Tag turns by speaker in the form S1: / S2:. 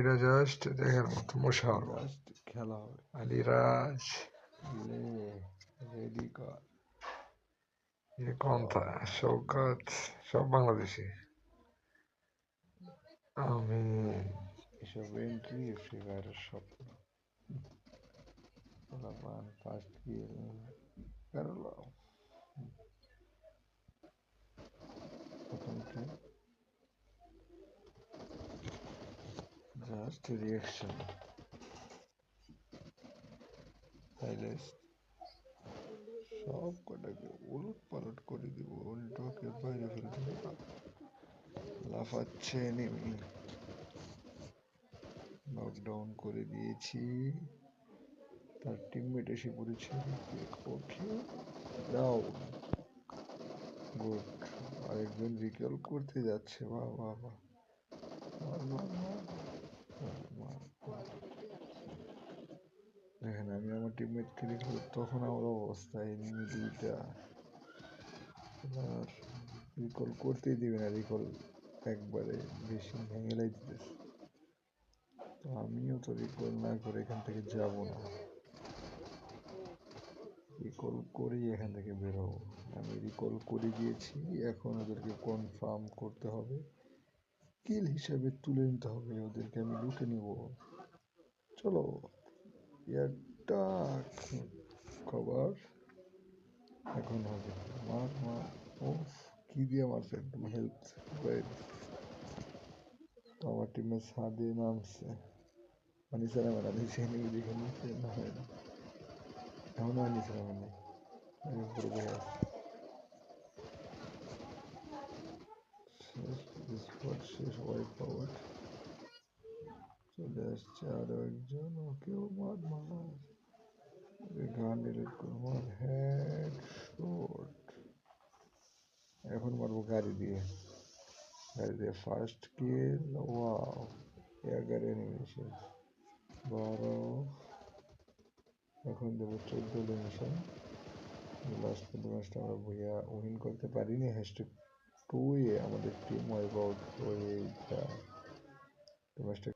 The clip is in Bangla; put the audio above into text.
S1: এটা জাস্ট দেখার মতো মশাল
S2: জাস্ট খেলা হবে।
S1: আলিরাজ
S2: রেডি কর।
S1: কন্থা শৌকত সব বাংলাদেশি। আমি
S2: এসব এন্ট্রি ফ্রি ফায়ারের স্বপ্ন। ফার্স্ট গিল কারলো প্রথম কিল জাস্ট রিয়াকশন সাইলেন্স সব কটাকে উলট পালট করে দিব, উল্টোকে বাইরে ফেলে দিব। লাফাচ্ছে এনিমি, নকডাউন করে দিয়েছি। তার টিমমেট এসে পড়েছে। ওকে ডাউন, গুড। আরেকজন রিকল করতে যাচ্ছে। বাহ বাহ বাহ, মার মার মার মার। দেখেন আমি আমার টিমমেটকে দেখি তখন আমার অবস্থা, এনিমি দুইটা আর রিকল করতেই দিবে না, রিকল একবারে বেশি ভেঙে দিতেছে। তো আমিও তো রিকল না করে এখান থেকে যাব না, রিকল করেই এখান থেকে বের হবো। আমি রিকল করে গিয়েছি, এখন ওদেরকে কনফার্ম করতে হবে, কিল হিসাবে তুলে নিতে হবে ওদেরকে, আমি লুটে নেব। চলো অ্যাটাক, কভার এখন হবে। মার মার, ও কি দিয়ে মারছে, একদম হেল্প। তো আমার টিমে সাদে নামছে, আনিসা নামে না, নিচে এনিমি দেখে নিচে নামে না, এখনো আনিসা নামে না, আমি উপরে বসে আছি। শেষ ওয়াইপ আউট, চলে আসছে আরো একজন। ওকেও মার মার, গান ডিলিট করে মার, হেড শট। এখন মারবো গাড়ি দিয়ে, গাড়ি দিয়ে ফার্স্ট কিল। ওয়াও, 11 এনিমিশন 12, এখন দেবো 14 এনিমিশন। লাস্ট পর্যন্ত ম্যাচটা আমরা ভুইয়া উইন করতে পারিনি। হ্যাশট্যাগ 2 এ আমাদের টিম ওয়াইপ আউট হয়ে যায়। ম্যাচটা